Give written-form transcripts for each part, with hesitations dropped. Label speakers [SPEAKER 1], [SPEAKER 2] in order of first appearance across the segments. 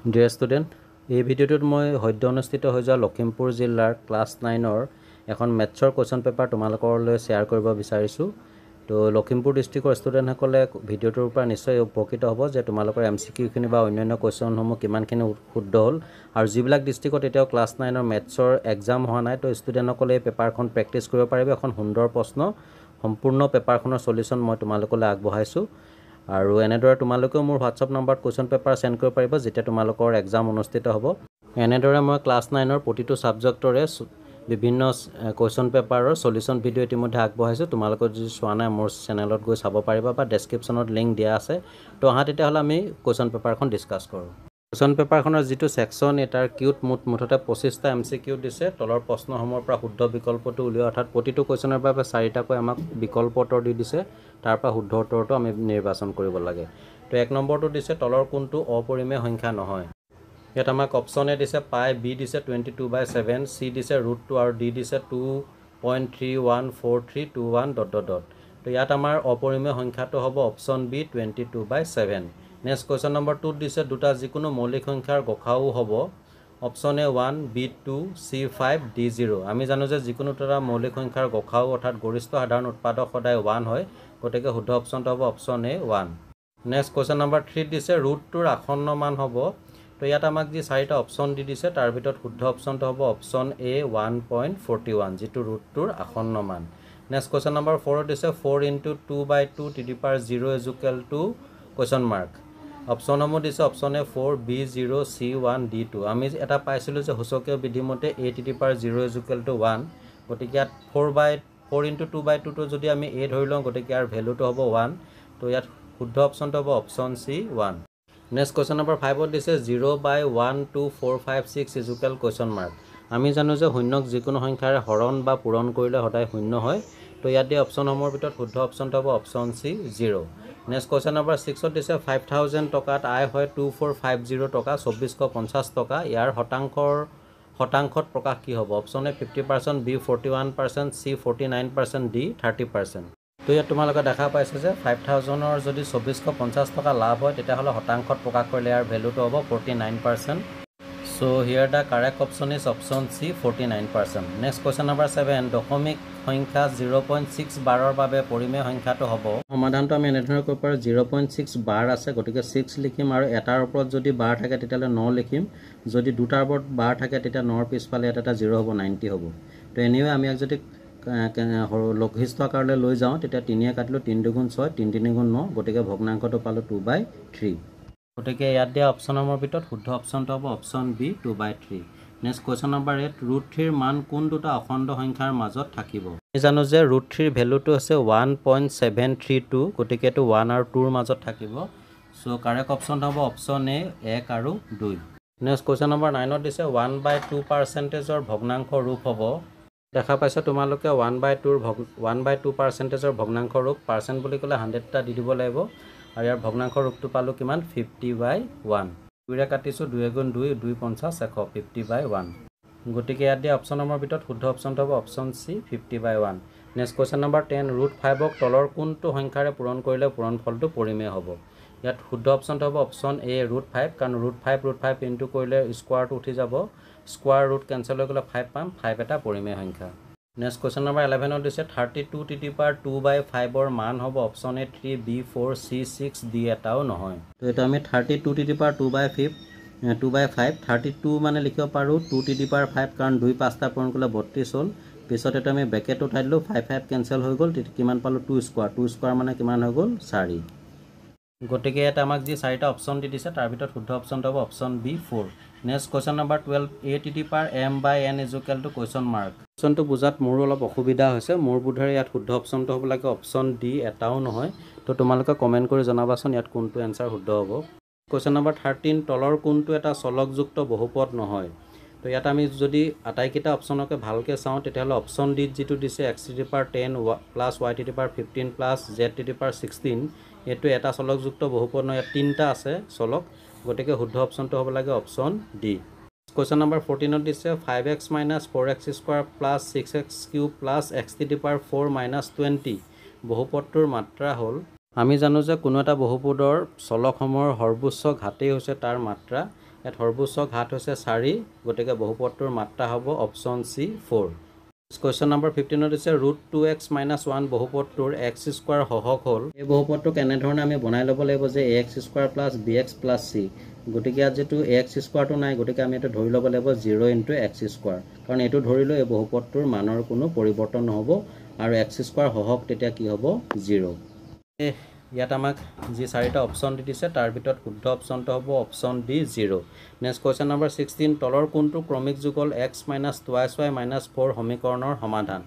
[SPEAKER 1] Dear student, এই ভিডিঅ'টোত মই সদ্য অনুষ্ঠিত হৈ যোৱা লখিমপুৰ জিলাৰ ক্লাছ 9ৰ এখন মেথছৰ কুৱেশ্যন পেপাৰ তোমালোকলৈ শ্বেয়াৰ কৰিব বিচাৰিছোঁ। তো লখিমপুৰ ডিষ্ট্ৰিক্টৰ ষ্টুডেণ্টসকলে ভিডিঅ'টোৰ পৰা নিশ্চয় উপকৃত হ'ব যে তোমালোকৰ MCQখিনি বা অন্যান্য কুৱেশ্যনসমূহ কিমানখিনি শুদ্ধ হ'ল, আৰু যিবিলাক ডিষ্ট্ৰিক্টত এতিয়াও ক্লাছ 9ৰ মেথছৰ এক্সাম হোৱা নাই, তো ষ্টুডেণ্টসকলে এই পেপাৰখন প্ৰেক্টিছ কৰিব পাৰিব। এখন সুন্দৰ প্ৰশ্ন, সম্পূৰ্ণ পেপাৰখনৰ চলিউশ্যন মই তোমালোকলৈ আগবঢ়াইছোঁ। আৰু এনেদৰে তোমালোকেও মোৰ হোৱাটছআপ নম্বৰত কুৱেশ্যন পেপাৰ চেণ্ড কৰিব পাৰিব যেতিয়া তোমালোকৰ এক্সাম অনুষ্ঠিত হ'ব। এনেদৰে মই ক্লাছ 9ৰ প্ৰতিটো ছাবজেক্টৰে বিভিন্ন কুৱেশ্যন পেপাৰৰ চলিউশ্যন ভিডিঅ' ইতিমধ্যে আগবঢ়াইছোঁ। তোমালোকে যদি চোৱা নাই মোৰ চেনেলত গৈ চাব পাৰিবা বা ডেছক্ৰিপশ্যনত লিংক দিয়া আছে। তো আহা তেতিয়াহ'লে আমি কুৱেশ্যন পেপাৰখন ডিছকাছ কৰোঁ। কুৱেশ্যন পেপাৰখনৰ যিটো ছেকশ্যন, তাৰ কিউত মুঠতে 25টা MCQ দিছে। তলৰ প্ৰশ্নসমূহৰ পৰা শুদ্ধ বিকল্পটো উলিওৱা, অৰ্থাৎ প্ৰতিটো কুৱেশ্যনৰ বাবে 4টাকৈ আমাক বিকল্প উত্তৰ দি দিছে। তাৰ পৰা শুদ্ধ উত্তৰটো আমি নিৰ্বাচন কৰিব লাগে। তো 1 নম্বৰটো দিছে তলৰ কোনটো অপৰিমেয় সংখ্যা নহয়। ইয়াত আমাক অপশ্যন এ দিছে পাই, বি দিছে 22/7, চি দিছে √2 আৰু ডি দিছে 2.314321 ... তো ইয়াত আমাৰ অপৰিমেয় সংখ্যাটো হ'ব option B 22/7। Next question number 2 দিছে দুটা যিকোনো মৌলিক সংখ্যাৰ গসাউ হ'ব option A 1, B 2, C 5, D 0। আমি জানো যে যিকোনো এটা মৌলিক সংখ্যাৰ গসাউ অৰ্থাৎ গৰিষ্ঠ সাধাৰণ উৎপাদক সদায় 1 হয়, গতিকে শুদ্ধ অপশ্যনটো হ'ব option A 1। Next question number 3 দিছে √2ৰ আসন্ন মান হ'ব। তো ইয়াত আমাক যি 4টা অপশ্যন দি দিছে তাৰ ভিতৰত শুদ্ধ অপশ্যনটো হ'ব অপশ্যন এ 1.41, যিটো √2ৰ আসন্ন মান। নেক্সট কুৱেশ্যন নম্বৰ 4 দিছে 4 × 2/2 (0) কুৱেশ্যন মাৰ্ক। অপশ্যনসমূহ দিছে option A 4, B 0, C 1, D 2। আমি এটা পাইছিলোঁ যে সূচকীয় বিধিমতে a⁻0 = 1, গতিকে ইয়াত 4 × 2/2টো যদি আমি a ধৰি লওঁ, গতিকে ইয়াৰ ভেলুটো হ'ব 1। তো ইয়াত শুদ্ধ অপশ্যনটো হ'ব option C 1। Next question number 5ত দিছে 0/12456 কুৱেশ্যন মাৰ্ক। আমি জানো যে শূন্যক যিকোনো সংখ্যাৰে হৰণ বা পূৰণ কৰিলে সদায় শূন্য হয়। তো ইয়াত দিয়া অপশ্যনসমূহৰ ভিতৰত শুদ্ধ অপশ্যনটো হ'ব option C 0। Next question number 6ত দিছে 5000 টকাত আয় হয় 2450 টকা 2450 টকা। ইয়াৰ শতাংশত প্ৰকাশ কি হ'ব? Option A 50%, B 41%, C 49%, D 30%। তো ইয়াত তোমালোকে দেখা পাইছে যে 5000ৰ যদি 2450 টকা লাভ হয়, তেতিয়াহ'লে শতাংশত প্ৰকাশ কৰিলে ইয়াৰ ভেলুটো হ'ব 49%। So here the correct option is option C, 49%. Next question number 7, দশমিক সংখ্যা 0.6 বাৰৰ বাবে পৰিমেয় সংখ্যাটো হ'ব। সমাধানটো আমি এনেধৰণে কৰিব পাৰোঁ, 0.6 বাৰ আছে, গতিকে 6 লিখিম, আৰু এটাৰ ওপৰত যদি বাৰ থাকে তেতিয়াহ'লে 9 লিখিম। যদি দুটাৰ ওপৰত বাৰ থাকে তেতিয়া 9ৰ পিছফালে ইয়াত এটা 0 হ'ব, 90 হ'ব। তো এনিৱে আমি ইয়াক যদি লঘিষ্ঠ আকাৰলৈ লৈ যাওঁ, তেতিয়া 3 কাটিলোঁ, 3 2 6, 3 3 9, গতিকে ভগ্নাংশটো পালোঁ 2/3। গতিকে ইয়াত দিয়া অপশ্যনসমূহৰ ভিতৰত শুদ্ধ অপশ্যনটো হ'ব option B 2/3। Next question number 8, √3ৰ মান কোন দুটা অখণ্ড সংখ্যাৰ মাজত থাকিব? আমি জানো যে √3ৰ ভেলুটো হৈছে 1.732, গতিকে এইটো 1 আৰু 2ৰ মাজত থাকিব। চ' কাৰেক্ট অপশ্যনটো হ'ব অপশ্যন এ 1 আৰু 2। নেক্সট কুৱেশ্যন নম্বৰ 9ত দিছে 1/2%ৰ ভগ্নাংশ ৰূপ হ'ব। দেখা পাইছে তোমালোকে 1/2%ৰ ভগ্নাংশ ৰূপ। পাৰ্চেণ্ট বুলি ক'লে 100টা দি দিব লাগিব, আৰু ইয়াৰ ভগ্নাংশ ৰূপটো পালোঁ কিমান? 50/1। 2ৰে কাটিছোঁ, 2 × 2, 2 50, 100, 50/1। গতিকে ইয়াত দিয়া অপশ্যনসমূহৰ ভিতৰত শুদ্ধ অপশ্যনটো হ'ব option C 50/1। Next question number 10, √5ক তলৰ কোনটো সংখ্যাৰে পূৰণ কৰিলে পূৰণফলটো পৰিমেয় হ'ব? ইয়াত শুদ্ধ অপশ্যনটো হ'ব অপশ্যন এ √5, কাৰণ √5 ইনটু কৰিলে স্কোৱাৰটো উঠি যাব, স্কোৱাৰ ৰুট কেঞ্চেল হৈ গ'লে 5 পাম, 5 এটা পৰিমেয় সংখ্যা। নেক্সট কুৱেশ্যন নম্বৰ 11ত দিছে 32^2/5ৰ মান হ'ব option A 3, B 4, C 6, D এটাও নহয়। তো এইটো আমি 32^2/5, 32 মানে লিখিব পাৰোঁ 2^5, কাৰণ 2 5টা পূৰণ কৰিলে 32 হ'ল। পিছত এইটো আমি ব্ৰেকেট উঠাই দিলোঁ, 5 কেঞ্চেল হৈ গ'ল, তেতিয়া কিমান পালোঁ? 2 স্কোৱাৰ মানে কিমান হৈ গ'ল? 4। গতিকে ইয়াত আমাক যি 4টা অপশ্যন দি দিছে তাৰ ভিতৰত শুদ্ধ অপশ্যনটো হ'ব option B 4। Next question number 12, a⁻m/n = question mark. কুৱেশ্যনটো বুজাত মোৰো অলপ অসুবিধা হৈছে। মোৰ বোধেৰে ইয়াত শুদ্ধ অপশ্যনটো হ'ব লাগে অপশ্যন ডি, এটাও নহয়। তো তোমালোকে কমেণ্ট কৰি জনাবাচোন ইয়াত কোনটো এনচাৰ শুদ্ধ হ'ব। কুৱেশ্যন নম্বৰ 13, তলৰ কোনটো এটা চলকযুক্ত বহুপদ নহয়? তো ইয়াত আমি যদি আটাইকেইটা অপশ্যনকে ভালকৈ চাওঁ, তেতিয়াহ'লে অপশ্যন ডিত যিটো দিছে x⁻10 + y⁻15 + z⁻16, এইটো এটা চলকযুক্ত বহুপদ নহয়। ইয়াত 3টা আছে চলক, গতিকে শুদ্ধ অপশ্যনটো হ'ব লাগে অপশ্যন ডি। কুৱেশ্যন নম্বৰ 14ত দিছে 5x - 4x² + 6x³ + x⁻4 - 20 বহুপদটোৰ মাত্ৰা হ'ল। আমি জানো যে কোনো এটা বহুপদৰ চলকসমূহৰ সৰ্বোচ্চ ঘাতেই হৈছে তাৰ মাত্ৰা। ইয়াত সৰ্বোচ্চ ঘাত হৈছে 4, গতিকে বহুপদটোৰ মাত্ৰা হ'ব অপশ্যন চি 4। কুৱেশ্যন নম্বৰ 15 দিছে √2x - 1 বহুপদটোৰ x² সহগ হ'ল। এই বহুপদটোক এনেধৰণে আমি বনাই ল'ব লাগিব যে ax² + bx + c। গতিকে ইয়াত যেটো ax² নাই, গতিকে আমি এটা ধৰি ল'ব লাগিব 0 * x², কাৰণ এইটো ধৰিলে এই বহুপদটোৰ মানৰ কোনো পৰিৱৰ্তন নহ'ব আৰু x² সহগ তেতিয়া কি হ'ব 0। ইয়াত আমাক যি 4টা অপশ্যন দি দিছে তাৰ ভিতৰত শুদ্ধ অপশ্যনটো হ'ব option D 0। Next question number 16 তলৰ কোনটো ক্ৰমিক যুগল x - 2y - 4 সমীকৰণৰ সমাধান।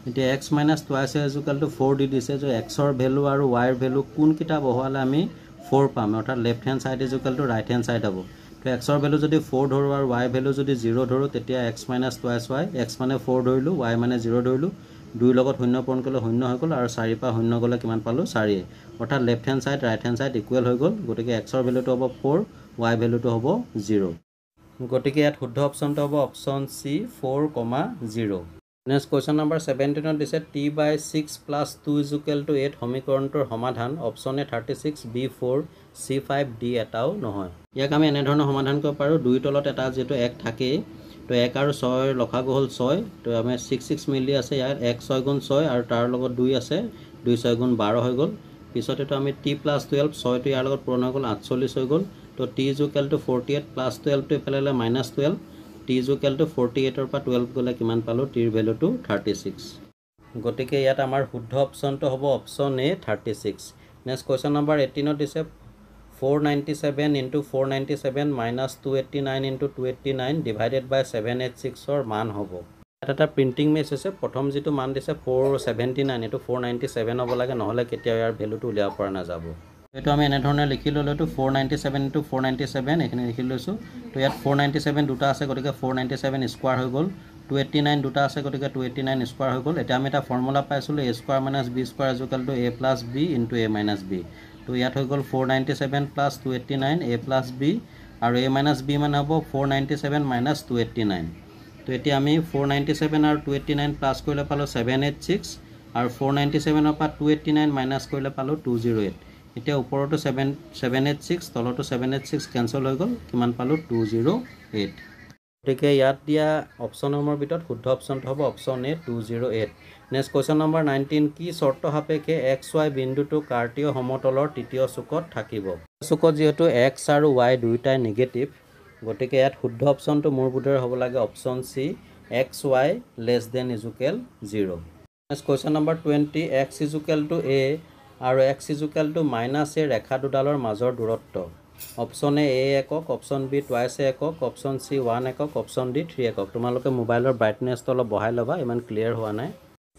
[SPEAKER 1] এতিয়া x - 2y = 4 দি দিছে যে x ৰ ভ্যালু আৰু y ৰ ভ্যালু কোনকিটা বহালে আমি 4 পাম, অৰ্থাৎ left hand side = right hand side হ'ব। তো x ৰ ভ্যালু যদি 4 ধৰো আৰু y ৰ ভ্যালু যদি 0 ধৰো তেতিয়া x - 2y x মানে 4 ধৰিলো, y মানে 0 ধৰিলো, 2 লগত 0 পূৰণ কৰিলে 0 হৈ গ'ল আৰু 4 পৰা 0 গ'লে কিমান পালো 4। অৰ্থাৎ left hand side right hand side equal হৈ গ'ল, গতিকে x ৰ ভ্যালুটো হ'ব 4, y ভ্যালুটো হ'ব 0। গতিকে ইয়াত শুদ্ধ অপশ্যনটো হ'ব option C 4, 0। Next question number 17 দিছে t/6 + 2 = 8 সমীকৰণটোৰ সমাধান। Option A 36, b 4, c 5, d এটাও নহয়। ইয়াক আমি এনেধৰণে সমাধান কৰিব পাৰোঁ, 2 তলত এটা যেটো 1 থাকেই, তো 1 আৰু 6 ৰ লসাগু হ'ল 6, তো আমি 6 মিলি আছে ইয়াত 1 6 × 6 আৰু তাৰ লগত 2 আছে, 2 6 × 12 হৈ গ'ল। পিছতেতো আমি t + 12 6টো ইয়াৰ লগত পূৰণ হৈ গ'ল 48 হৈ গ'ল, তো t = 48 + 12 টো এফালে -12, t = 48 ৰ পৰা 12 গ'লে কিমান পালো, t ৰ ভ্যালুটো 36। গতিকে ইয়াত আমাৰ শুদ্ধ অপশ্যনটো হ'ব অপশ্যন এ 36। নেক্সট কুৱেশ্যন নম্বৰ 18 দিছে 497 × 497 - 289 × 289 / 786 ৰ মান হ'ব। এটা প্ৰিন্টিং মিছ হৈছে, প্ৰথম যেটো মান দিছে 479 এটো 497 হ'ব লাগে, নহলে কেতিয়া ইয়াৰ ভ্যালুটো উলিয়াব পৰা নাযাব। এটো আমি এনে ধৰণে লিখি ললো, 497 × 497 এখানে লিখি লৈছো। তো ইয়াত 497 দুটা আছে, গতিকে 497 স্কয়াৰ হৈ গ'ল, 289 দুটা আছে, গতিকে 289 স্কয়াৰ হৈ গ'ল। এটা আমি এটা ফৰ্মুলা পাইছিলো a² - b² = a + b * a - b। তো ইয়াত হৈ গ'ল 497 + 289 a + b, আৰু a - b মানে হ'ব 497 - 289। তো এতিয়া আমি 497 আৰু 289 প্লাস কৰিলে পালো 786, আৰু 497 ৰ পৰা 289 মাইনাস কৰিলে পালো 208। এতিয়া ওপৰতো 786, তলতো 786 কেনসেল হৈ গ'ল, কিমান পালো 208। গতিকে ইয়াত দিয়া অপশ্যনসমূহৰ ভিতৰত শুদ্ধ অপশ্যনটো হ'ব অপশ্যন এ 208। নেক্সট কুৱেশ্যন নম্বৰ 19 কি চৰ্ত সাপেক্ষে xy বিন্দুটো কাৰ্টীয় সমতলৰ তৃতীয় চুকত থাকিব। চুকত যেহেতু x আৰু y দুইটাই নেগেটিভ, গতিকে ইয়াত শুদ্ধ অপশ্যনটো মোৰ বোধেৰে হ'ব লাগে option C xy <= 0। Next question number 20 x = a আৰু x = -a ৰেখা দুডালৰ মাজৰ দূৰত্ব। অপশ্যন এ একক, অপশ্যন বি টুৱাইছ একক, অপশ্যন চি 1 একক, অপশ্যন ডি 3 একক। তোমালোকে মোবাইলৰ ব্ৰাইটনেছটো অলপ বঢ়াই ল'বা, ইমান ক্লিয়াৰ হোৱা নাই।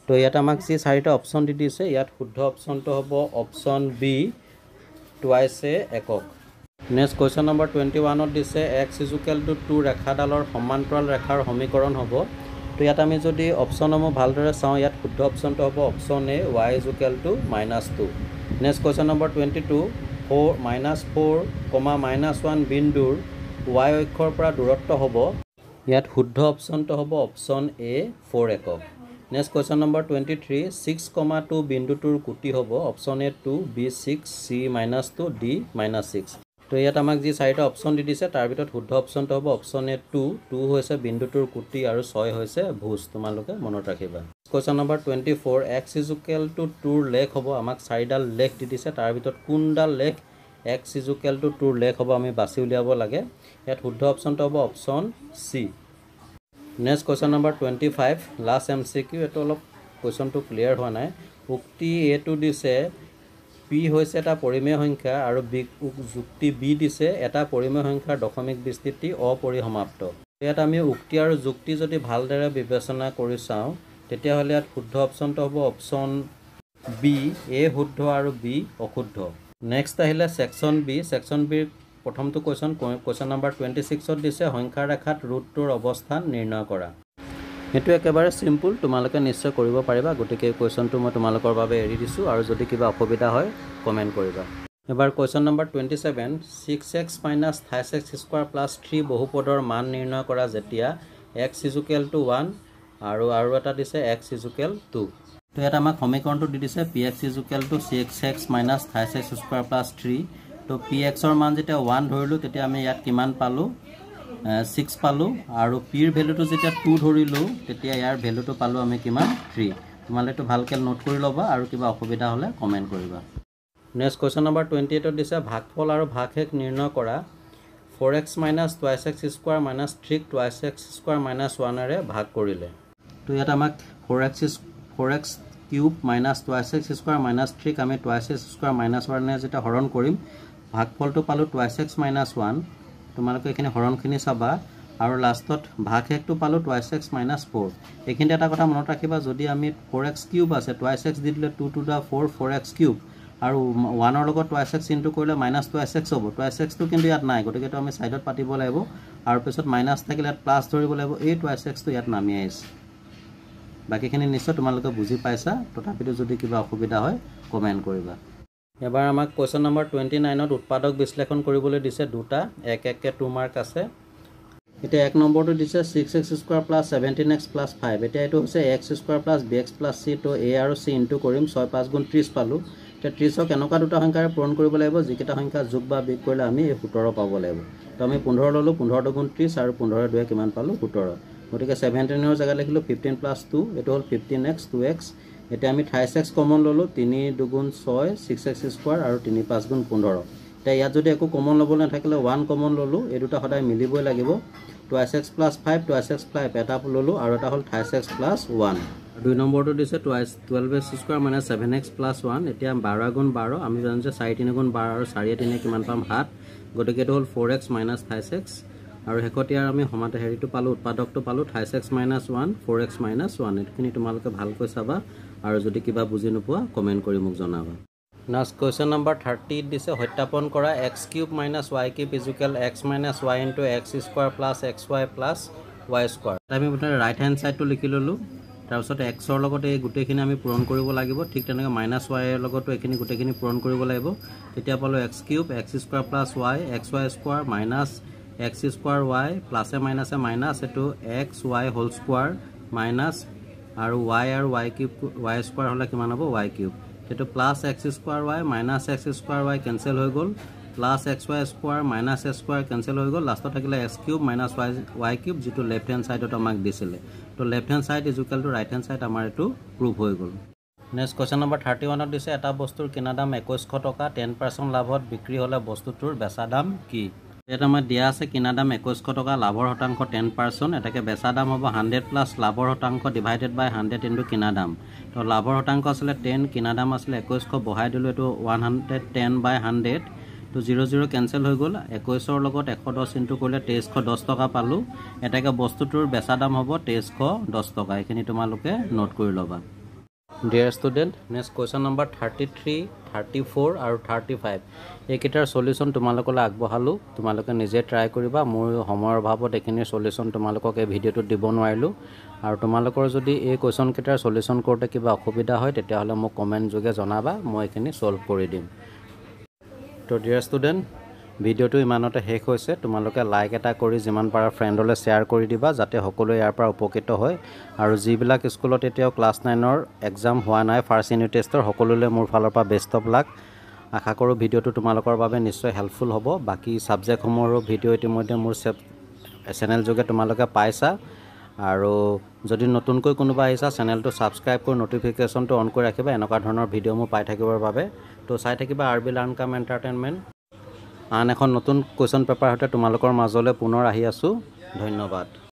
[SPEAKER 1] তো ইয়াত আমাক যি 4টা অপশ্যন দি দিছে, ইয়াত শুদ্ধ অপশ্যনটো হ'ব অপশ্যন বি টুৱাইছ একক। নেক্সট কুৱেশ্যন নম্বৰ 21 দিছে x = 2 ৰেখাডালৰ সমান্তৰাল ৰেখাৰ সমীকৰণ হ'ব। তো ইয়াত আমি যদি অপশ্যনসমূহ ভালদৰে চাওঁ, ইয়াত শুদ্ধ অপশ্যনটো হ'ব অপশ্যন এ y = -2। নেক্সট কুৱেশ্যন নম্বৰ 22 -4, -1 বিন্দুৰ y অক্ষৰ পৰা দূৰত্ব হ'ব। ইয়াত শুদ্ধ অপশ্যনটো হ'ব অপশ্যন এ 4 একক। নেক্সট কুৱেশ্যন নম্বৰ 23 6, 2 বিন্দুটোৰ কোটি হ'ব। অপশ্যন এ 2, b 6, c -2, d -6। তো ইয়াত আমাক যি 4টা অপশ্যন দি দিছে তাৰ ভিতৰত শুদ্ধ অপশ্যনটো হ'ব অপশ্যন এ 2 হৈছে বিন্দুটোৰ কোটি আৰু 6 হৈছে ভুজ, তোমালোকে মনত ৰাখিবা। কুৱেশ্যন নম্বৰ 24 x = 2 ৰ লেখ হ'ব। আমাক 4ডাল লেখ দি দিছে, তাৰ ভিতৰত কোনডাল লেখ x = 2 ৰ লেখ হ'ব আমি বাছি উলিয়াব লাগে। ইয়াত শুদ্ধ অপশ্যনটো হ'ব option C. Next question number 25 last MCQ। এটো অলপ কুৱেশ্যনটো ক্লিয়াৰ হোৱা নাই। উক্তি এটো দিছে p হৈছে এটা পৰিমেয় সংখ্যা আৰু যুক্তি b দিছে এটা পৰিমেয় সংখ্যাৰ দশমিক বিস্তৃতি অপৰিসমাপ্ত। ইয়াত আমি উক্তি আৰু যুক্তি যদি ভালদৰে বিবেচনা কৰি চাওঁ, তেতিয়াহ'লে ইয়াত শুদ্ধ অপশ্যনটো হ'ব অপশ্যন বি a শুদ্ধ আৰু b অশুদ্ধ। নেক্সট আহিলে সেকশন বি। সেকশন বিৰ প্ৰথমটো কুৱেশ্যন নম্বৰ 26 দিছে সংখ্যা ৰেখাত ৰুটটোৰ অৱস্থান নিৰ্ণয় কৰা। এটো একেবাৰে সিম্পল, তোমালোকে নিশ্চয় কৰিব পাৰিবা। গতিকে এই কুৱেশ্যনটো মই তোমালোকৰ বাবে এৰি দিছো, আৰু যদি কিবা অসুবিধা হয় কমেন্ট কৰিবা। এবাৰ কুৱেশ্যন নম্বৰ 27 6x - 28x² + 3 বহুপদৰ মান নিৰ্ণয় কৰা যেতিয়া x = 1 আৰু এটা দিছে x = 2। তো ইয়াত আমাক সমীকৰণটো দি দিছে px = cx minus 5x square plus 3 তো px ৰ মান যেতিয়া 1 ধৰিলো তেতিয়া আমি ইয়াত কিমান পালো 6 পালো আৰু p ৰ ভ্যালুটো যেতিয়া 2 ধৰিলো তেতিয়া ইয়াৰ ভ্যালুটো পালো আমি কিমান 3 তোমালে তো ভালকে নোট কৰি লবা আৰু কিবা অসুবিধা হলে কমেন্ট কৰিবা নেক্সট কোৱেশ্চন নম্বৰ 28 ত দিছে ভাগফল আৰু ভাগশেষ নিৰ্ণয় কৰা 4x minus 2x square minus 3 2x square minus 1 ৰে ভাগ কৰিলে তো ইয়াত আমাক 4x cube minus 2x square minus 3 আমি 2x square minus 1 নে যেটা হৰণ কৰিম ভাগফলটো পালো 2x minus 1 তোমালোকে এখানে হৰণখিনি চাবা আৰু লাষ্টত ভাগশেষটো পালো 2x minus 4 এখিনতে এটা কথা মনত ৰাখিবা যদি আমি 4x cube আছে 2x দি দিলে 2 to the 4 4x cube আৰু 1 ৰ লগত 2x ইনটু কৰিলে minus 2x হ'ব 2x টো কিন্তু ইয়াত নাই গতিকে তো আমি সাইডত পাতিব লাগিব আৰু পিছত মাইনাস থাকিলে ইয়াত প্লাস ধৰিব লাগিব এই 2x টো ইয়াত নামি আহিছে বাকিখিনি নিশ্চয় তোমালোকে বুজি পাইছা তথাপিতো যদি কিবা অসুবিধা হয় কমেন্ট কৰিবা এবাৰ আমাক কোৱেশ্চন নম্বৰ 29 ত উৎপাদক বিশ্লেষণ কৰিবলৈ দিছে দুটা এক এককে 2 মাৰ্ক আছে এতিয়া এক নম্বৰটো দিছে 6x square plus 17x plus 5 এতিয়া এটো হৈছে x square plus bx plus c তো a আৰু c ইনটু কৰিম 6 5 গুণ 30 পালো এতিয়া 30ক এনেকুৱা দুটা সংখ্যাৰে পূৰণ কৰিব লাগিব যিকেইটা সংখ্যা যোগ বা বিয়োগ কৰিলে আমি 17 পাব লাগিব তো আমি 15 ললো 15 গুণ 30 আৰু 15 দুয়ে কিমান পালো 17 গতিকে 17 ৰ জায়গা লিখিলো 15 plus 2 এটো হল 15x 2x এতিয়া আমি 28x কমন ললো 3 2 6 6x স্কয়াৰ আৰু 3 5 গুণ 15 এতিয়া ইয়াত যদি একো কমন লব নাথাকিলে 1 কমন ললো এই দুটা সদায় মিলিবই লাগিব 2x plus 5 2x 5 এটা ললো আৰু এটা হল 28x plus 1 দুই নম্বৰটো দিছে 12x square minus 7x plus 1 এতিয়া 12 গুণ 12 আমি জানো যে 4 3 গুণ 12 আৰু 4 3 কিমান পাম 7 গতিকে এটো হল 4x minus 5x আৰু হেকটিয়াৰ আমি সমাতে হেৰিটো পালো উৎপাদকটো পালো 28x minus 1 4x minus 1 এখিনি তোমালোকে ভালকৈ চাবা আৰু যদি কিবা বুজি নোপোৱা কমেন্ট কৰি মোক জনাবা নেক্সট কোৱেশ্চন নম্বৰ 30 দিছে সত্যাপন কৰা x cube minus y cube = x minus y into x square plus xy plus y square আমি আপোনাৰ ৰাইট হ্যান্ড সাইডটো লিখি ললো তাৰপিছত x ৰ লগতে এই গুটেখিনি আমি পূৰণ কৰিব লাগিব ঠিক তেনেকৈ minus y ৰ লগতো এখিনি গুটেখিনি পূৰণ কৰিব লাগিব তেতিয়া পালো x cube x square plus y xy square minus x square y plus a minus এটো x y whole square minus আৰু y আৰু y cube y square হলে কিমান হ'ব y cube এটো plus x square y minus x square y cancel হৈ গল plus xy square minus s square cancel হৈ গল লাষ্টত থাকিলে x cube minus y cube যেটো লেফট হ্যান্ড সাইডত আমাক দিছিলে তো left hand side = right hand side আমাৰ এটো প্ৰুভ হৈ গল নেক্সট কোৱেশ্চন নম্বৰ 31 ত দিছে এটা বস্তুৰ কিনা দাম 2100 টকা 10% লাভত বিক্ৰী হলে বস্তুটোৰ বেচা দাম কি এটা আমাৰ দিয়া আছে কিনা দাম 2100 টকা লাভৰ শতাংশ 10% এটাকে বেচা দাম হ'ব 100 প্লাস লাভৰ শতাংশ ডিভাইডেড বাই 100 ইনটু কিনা দাম তো লাভৰ শতাংশ আসলে 10 কিনা দাম আসলে 2100 বহাই দিলো এটো 110 বাই 100 তো 00 ক্যান্সেল হৈ গল 21 ৰ লগত 110 ইনটু কৰিলে 2310 টকা পালো এটাকে বস্তুটোৰ বেচা দাম হ'ব 2310 টকা এখিনি তোমালোকে নোট কৰি লবা Dear student, next question number 33, 34 আৰু 35 এইকেইটাৰ সলিউশন তোমালোকলৈ আগবঢ়ালো তোমালোকে নিজে ট্ৰাই কৰিবা মোৰ সময়ৰ অভাৱত এখিনি সলিউশন তোমালোকক এই ভিডিওটো দিব নোৱাৰিলো আৰু তোমালোকৰ যদি এই কোৱেশ্চন কেইটাৰ সলিউশন কৰোতে কিবা অসুবিধা হয় তেতিয়া হলে মোক কমেন্ট যোগে জনাবা মই এখিনি সলভ কৰি দিম তো ডিয়াৰ ষ্টুডেন্ট ভিডিওটো ইমানতে শেষ হৈছে তোমালোকে লাইক এটা কৰি যিমান পাৰা ফ্ৰেণ্ডলৈ শেয়াৰ কৰি দিবা যাতে সকলোৱে ইয়াৰ পৰা উপকৃত হয় আৰু যিবিলাক স্কুলত এতিয়াও ক্লাস 9 ৰ এক্সাম হোৱা নাই ফাৰ্স্ট ইউনিট টেষ্টৰ সকলোলৈ মোৰ ফালৰ পৰা বেষ্ট অফ লাক আশা কৰো ভিডিওটো তোমালোকৰ বাবে নিশ্চয় হেল্পফুল হ'ব বাকি সাবজেক্ট সমূহৰ ভিডিও ইতিমধ্যে মোৰ চেনেল যোগে তোমালোকে পাইছা আৰু যদি নতুনকৈ কোনোবা আহিছা চেনেলটো সাবস্ক্ৰাইব কৰি নটিফিকেশনটো অন কৰি ৰাখিবা এনেকুৱা ধৰণৰ ভিডিও মই পাই থাকিবৰ বাবে তো চাই থাকিবা আৰবি লাৰ্ণ কাম এন্টাৰটেইনমেন্ট আন এখন নতুন কোৱেশ্চন পেপাৰ হতে তোমালোকৰ মাজলৈ পুনৰ আহি আছো ধন্যবাদ